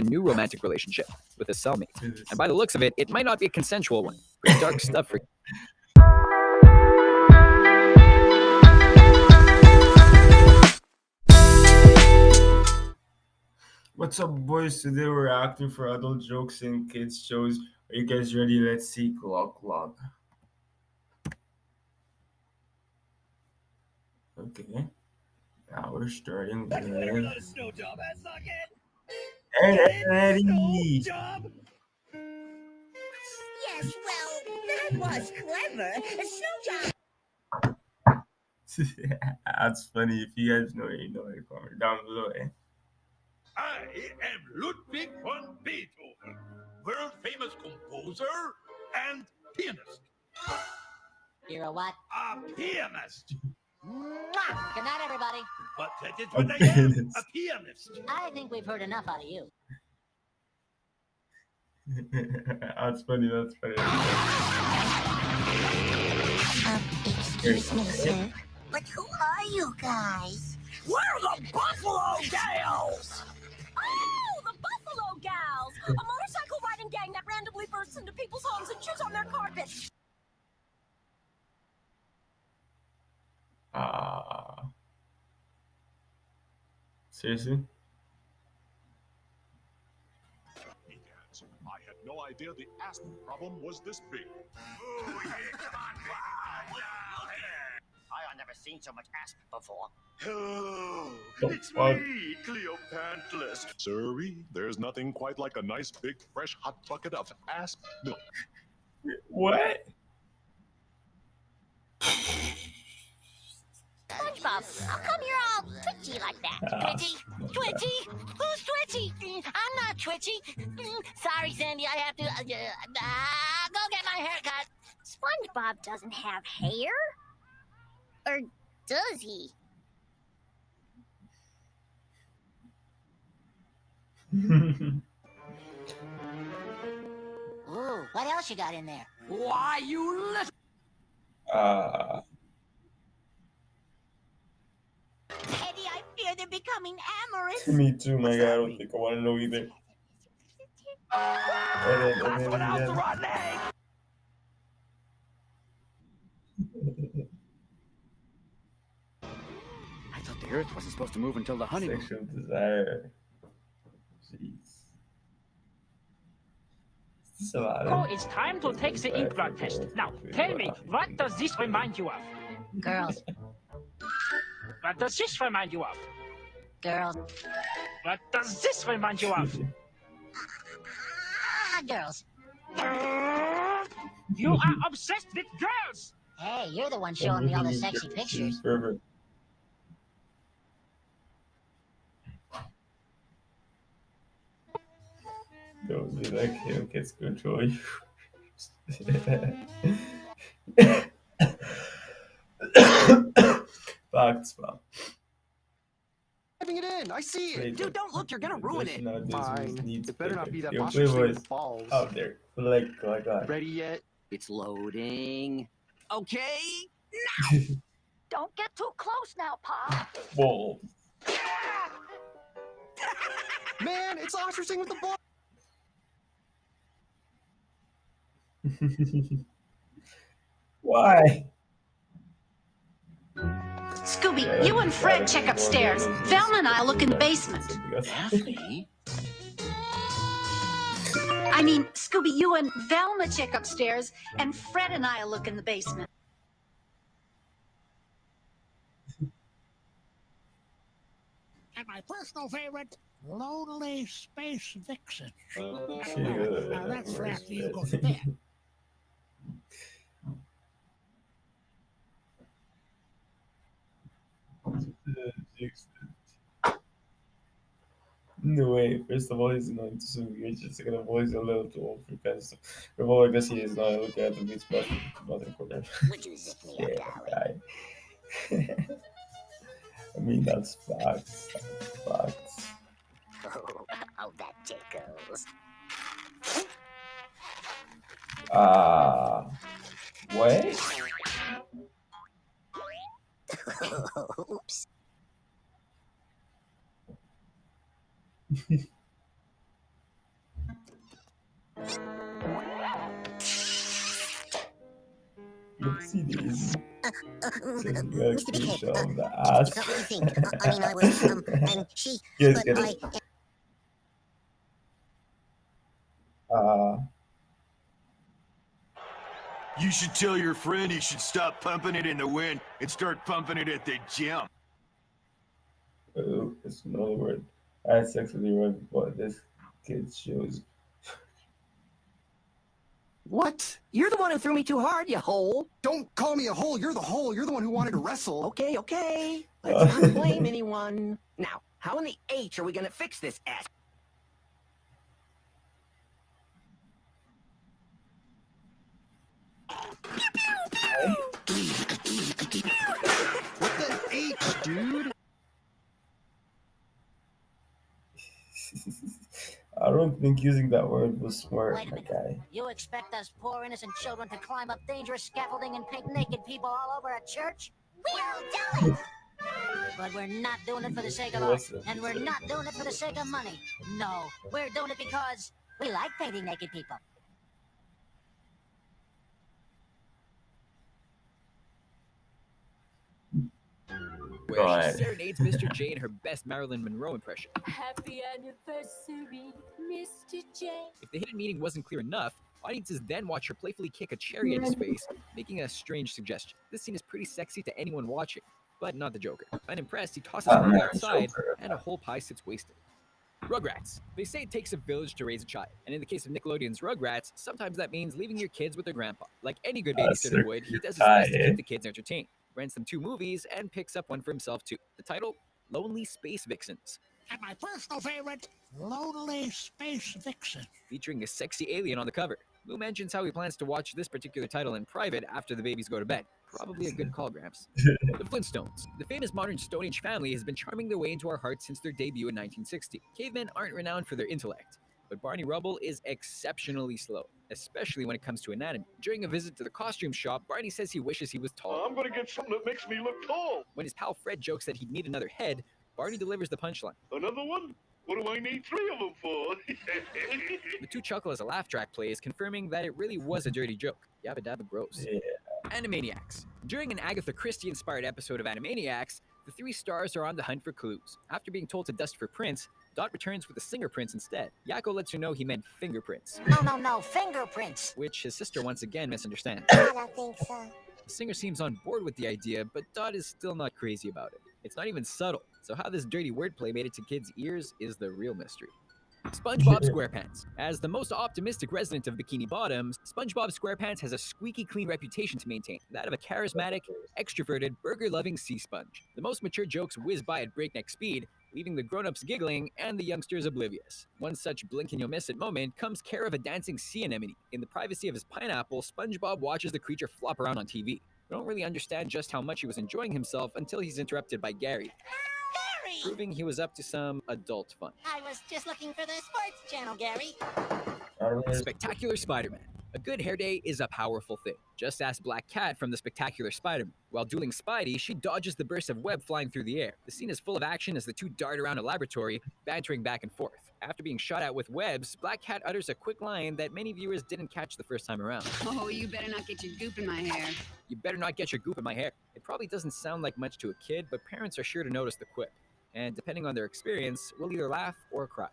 a new romantic relationship with a cellmate. And by the looks of it, it might not be a consensual one. Pretty dark stuff for What's up, boys? Today we're acting for adult jokes in kids shows. Are you guys ready? Let's see. Clock. Okay. Now we're starting with snow job, suck it. Eddie. Job. Yes, well, that was clever. A snow job. That's funny. If you guys know it, you know it. Comment down below. I am Ludwig von Beethoven, world famous composer and pianist. You're a what? A pianist. Mwah! Good night, everybody. But that is what I am, a pianist. I think we've heard enough out of you. That's funny. Excuse me, sir. But who are you guys? We're the Buffalo Gals! Oh, the Buffalo Gals! A motorcycle riding gang that randomly bursts into people's homes and chews on their carpets. Seriously? I had no idea the asthma problem was this big. Oh, yeah, come on, I've never seen so much ass before. Oh, it's fuck? me, Cleopantras. Sirree, there's nothing quite like a nice big fresh hot bucket of ass milk. What? SpongeBob, how come you're all twitchy like that? Twitchy? Twitchy? Who's twitchy? I'm not twitchy. Sorry, Sandy, I have to go get my hair cut. SpongeBob doesn't have hair? Or does he? Ooh, what else you got in there? Why, you little... Eddie, I fear they're becoming amorous. Me too, my guy. I don't think I want to know either. I thought the Earth wasn't supposed to move until the honeymoon. Sexual desire. Jeez. Is this allowed? Oh, it's time to take the ink blood test. Now, tell me, what does this remind you of? Girls. What does this remind you of? Girls. What does this remind you of? Girls. You are obsessed with girls! Hey, you're the one showing me all the sexy pictures. Forever. Don't be like him, kids control you. Facts, man. Typing it in. I see it. Dude, don't look. You're gonna ruin it. Fine. It better not be that Yo, monster Playboys that falls. out there. Like that. Ready yet? It's loading. Okay. Don't get too close now, Pa. Balls. Man, it's ostracing with the ball. Why? Scooby, Yeah, you and Fred check more upstairs. than- Velma and I'll look in the basement. Daphne? I mean, Scooby, you and Velma check upstairs, and Fred and I'll look in the basement. And my personal favorite, Lonely Space Vixen. Now that's for after you go to bed. No way. First of all, he's not so weird. Second of all, he's a little too old for kind of stuff. Revolver, I guess he is not. Look at the beats, but not important. Would you zip me Yeah, up, darling? guy. I mean, that's facts. Facts. Oh, that tickles. Wait. Oops. Look, see these. Mr. Big Head, Of the it's ass. not what you think. I mean, I was, and she, Yes, but get I, it. You should tell your friend he should stop pumping it in the wind and start pumping it at the gym. Oh, it's another word. I had sex with your wife, but this kid shows. What? You're the one who threw me too hard, you hole. Don't call me a hole. You're the hole. You're the one who wanted to wrestle. Okay, okay. Let's not blame anyone. Now, how in the H are we gonna fix this ass? What the H, dude? I don't think using that word was smart, Wait a my minute. guy. You expect us poor innocent children to climb up dangerous scaffolding and paint naked people all over a church? we'll do it. But we're not doing it for the sake of art, Listen. and we're not doing it for the sake of money. No, we're doing it because we like painting naked people. Where God. she serenades Mr. J in her best Marilyn Monroe impression. Happy anniversary, Mr. J. If the hidden meaning wasn't clear enough, audiences then watch her playfully kick a cherry at his face, making a strange suggestion. This scene is pretty sexy to anyone watching, but not the Joker. Unimpressed, he tosses I'm Harvey not outside, Joker. and a whole pie sits wasted. Rugrats. They say it takes a village to raise a child, and in the case of Nickelodeon's Rugrats, sometimes that means leaving your kids with their grandpa. Like any good babysitter would, he does his best to keep the kids entertained, rents them 2 movies, and picks up one for himself too. The title? Lonely Space Vixens. And my personal favorite, Lonely Space Vixen. Featuring a sexy alien on the cover. Lou mentions how he plans to watch this particular title in private after the babies go to bed. Probably a good call, Gramps. The Flintstones. The famous modern Stone Age family has been charming their way into our hearts since their debut in 1960. Cavemen aren't renowned for their intellect, but Barney Rubble is exceptionally slow, especially when it comes to anatomy. During a visit to the costume shop, Barney says he wishes he was tall. I'm gonna get something that makes me look tall. When his pal Fred jokes that he'd need another head, Barney delivers the punchline. Another one? What do I need 3 of them for? The 2 chuckle as a laugh track plays, confirming that it really was a dirty joke. Yabba dabba gross. Yeah. Animaniacs. During an Agatha Christie-inspired episode of Animaniacs, the 3 stars are on the hunt for clues. After being told to dust for prints, Dot returns with the singer prints instead. Yakko lets her know he meant fingerprints, No, fingerprints. which his sister once again misunderstands. I don't think so. The singer seems on board with the idea, but Dot is still not crazy about it. It's not even subtle, so how this dirty wordplay made it to kids' ears is the real mystery. SpongeBob SquarePants. As the most optimistic resident of Bikini Bottom, SpongeBob SquarePants has a squeaky clean reputation to maintain, that of a charismatic, extroverted, burger-loving sea sponge. The most mature jokes whiz by at breakneck speed, leaving the grown-ups giggling and the youngsters oblivious. One such blink-and-you'll-miss-it moment comes care of a dancing sea anemone. In the privacy of his pineapple, SpongeBob watches the creature flop around on TV. We don't really understand just how much he was enjoying himself until he's interrupted by Gary, proving he was up to some adult fun. I was just looking for the sports channel, Gary. Spectacular Spider-Man. A good hair day is a powerful thing. Just ask Black Cat from the Spectacular Spider-Man. While dueling Spidey, she dodges the burst of web flying through the air. The scene is full of action as the 2 dart around a laboratory, bantering back and forth. After being shot at with webs, Black Cat utters a quick line that many viewers didn't catch the first time around. Oh, you better not get your goop in my hair. You better not get your goop in my hair. It probably doesn't sound like much to a kid, but parents are sure to notice the quip. And depending on their experience, will either laugh or cry.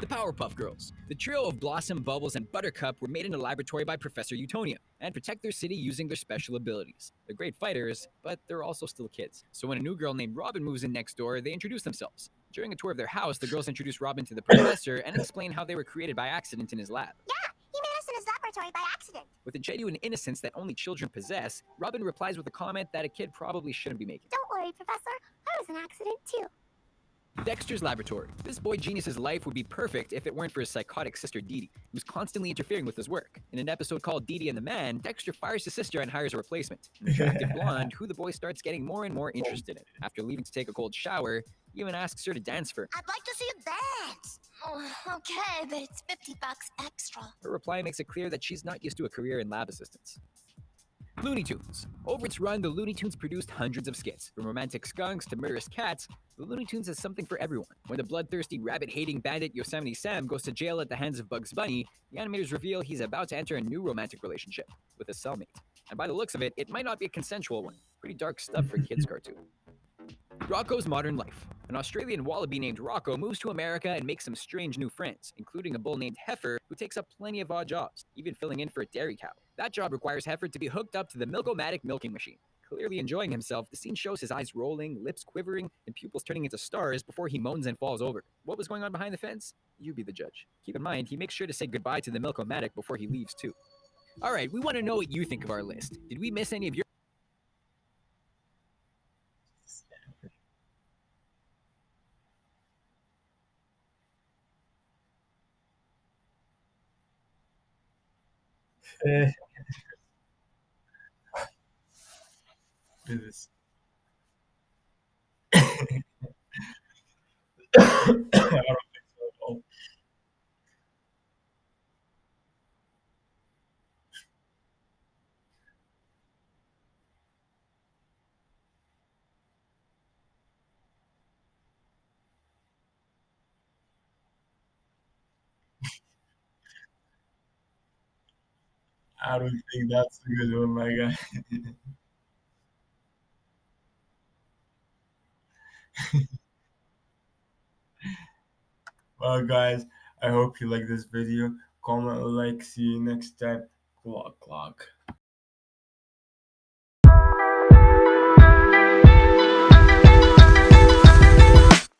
The Powerpuff Girls. The trio of Blossom, Bubbles, and Buttercup were made in a laboratory by Professor Utonium and protect their city using their special abilities. They're great fighters, but they're also still kids. So when a new girl named Robin moves in next door, they introduce themselves. During a tour of their house, the girls introduce Robin to the professor and explain how they were created by accident in his lab. Yeah, he made us in his laboratory by accident. With a genuine innocence that only children possess, Robin replies with a comment that a kid probably shouldn't be making. Don't worry, Professor. I was an accident too. Dexter's laboratory. This boy genius's life would be perfect if it weren't for his psychotic sister Dee Dee, who's constantly interfering with his work. In an episode called Dee Dee and the Man, Dexter fires his sister and hires a replacement, an attractive blonde who the boy starts getting more and more interested in. After leaving to take a cold shower, he even asks her to dance for him. I'd like to see him dance. Oh, okay, but it's $50 extra. Her reply makes it clear that she's not used to a career in lab assistance. Looney Tunes. Over its run, the Looney Tunes produced hundreds of skits. From romantic skunks to murderous cats, the Looney Tunes has something for everyone. When the bloodthirsty, rabbit-hating bandit Yosemite Sam goes to jail at the hands of Bugs Bunny, the animators reveal he's about to enter a new romantic relationship with a cellmate. And by the looks of it, it might not be a consensual one. Pretty dark stuff for kids' cartoon. Rocco's Modern Life. An Australian wallaby named Rocco moves to America and makes some strange new friends, including a bull named Heifer who takes up plenty of odd jobs, even filling in for a dairy cow. That job requires Heifer to be hooked up to the Milk-O-Matic milking machine. Clearly enjoying himself, the scene shows his eyes rolling, lips quivering, and pupils turning into stars before he moans and falls over. What was going on behind the fence? You be the judge. Keep in mind, he makes sure to say goodbye to the Milk-O-Matic before he leaves too. Alright, we want to know what you think of our list. Did we miss any of your Eh, it is. I don't think so at all. I don't think that's a good one, my guy. Well, guys, I hope you like this video. Comment, like, see you next time. Clock, clock.